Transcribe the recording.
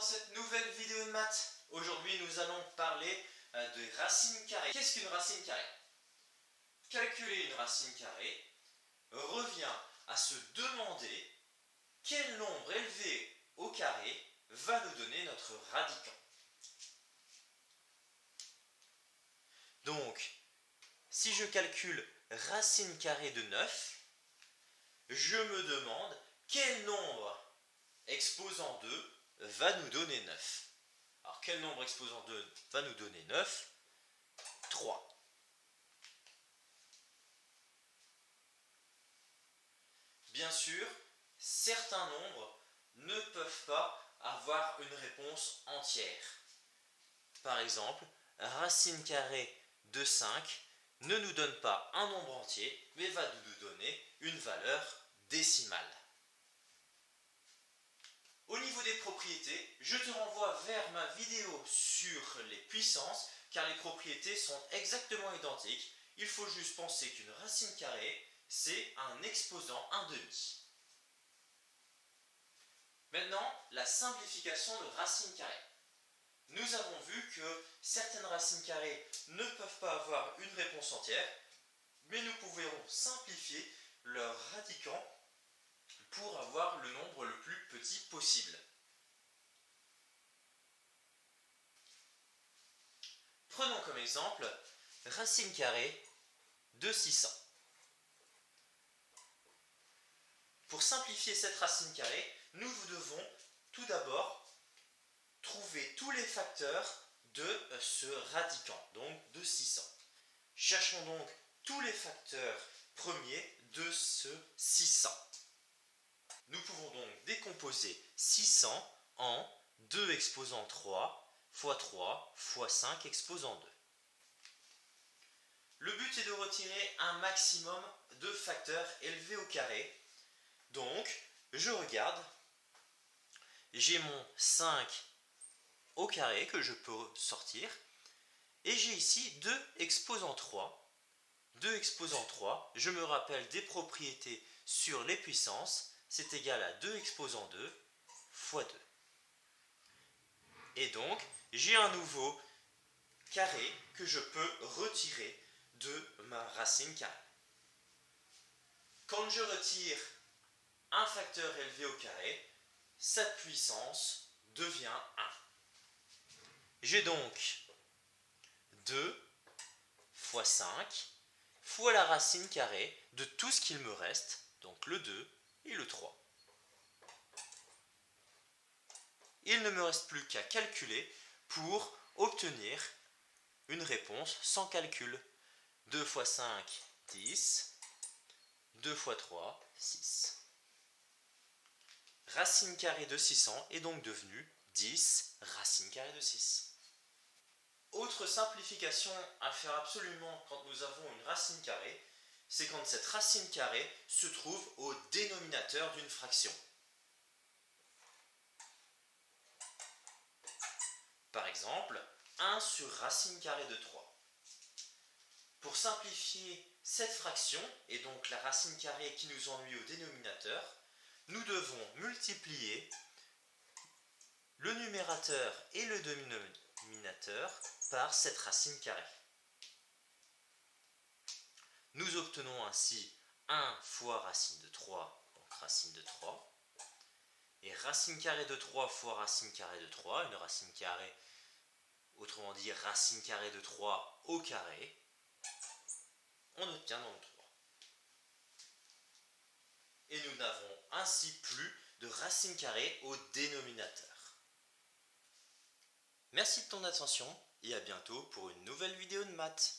dans cette nouvelle vidéo de maths. Aujourd'hui, nous allons parler de racines carrées. Qu'est-ce qu'une racine carrée? Calculer une racine carrée revient à se demander quel nombre élevé au carré va nous donner notre radicand. Donc, si je calcule racine carrée de 9, je me demande quel nombre exposant 2 va nous donner 9. Alors, quel nombre exposant 2 va nous donner 9? 3. Bien sûr, certains nombres ne peuvent pas avoir une réponse entière. Par exemple, racine carrée de 5 ne nous donne pas un nombre entier, mais va nous donner une valeur décimale. Au niveau des propriétés, je te renvoie vers ma vidéo sur les puissances, car les propriétés sont exactement identiques. Il faut juste penser qu'une racine carrée, c'est un exposant 1/2. Maintenant, la simplification de racines carrées. Nous avons vu que certaines racines carrées ne peuvent pas avoir une réponse entière, mais nous pouvons simplifier leur radicand pour avoir le nombre le plus petit possible. Prenons comme exemple racine carrée de 600. Pour simplifier cette racine carrée, nous devons tout d'abord trouver tous les facteurs de ce radicand, donc de 600. Cherchons donc tous les facteurs premiers de ce 600. Nous pouvons donc décomposer 600 en 2 exposant 3 fois 3 fois 5 exposant 2. Le but est de retirer un maximum de facteurs élevés au carré. Donc, je regarde, j'ai mon 5 au carré que je peux sortir, et j'ai ici 2 exposant 3. 2 exposant 3, je me rappelle des propriétés sur les puissances, c'est égal à 2 exposant 2 fois 2. Et donc, j'ai un nouveau carré que je peux retirer de ma racine carrée. Quand je retire un facteur élevé au carré, sa puissance devient 1. J'ai donc 2 fois 5 fois la racine carrée de tout ce qu'il me reste, donc le 2 et le 3. Il ne me reste plus qu'à calculer pour obtenir une réponse sans calcul. 2 fois 5, 10. 2 fois 3, 6. Racine carrée de 600 est donc devenue 10 racine carrée de 6. Autre simplification à faire absolument quand nous avons une racine carrée, c'est quand cette racine carrée se trouve au dénominateur d'une fraction. Par exemple, 1 sur racine carrée de 3. Pour simplifier cette fraction, et donc la racine carrée qui nous ennuie au dénominateur, nous devons multiplier le numérateur et le dénominateur par cette racine carrée. Nous obtenons ainsi 1 fois racine de 3, donc racine de 3, et racine carrée de 3 fois racine carrée de 3, une racine carrée, autrement dit racine carrée de 3 au carré, on obtient donc 3. Et nous n'avons ainsi plus de racine carrée au dénominateur. Merci de ton attention et à bientôt pour une nouvelle vidéo de maths.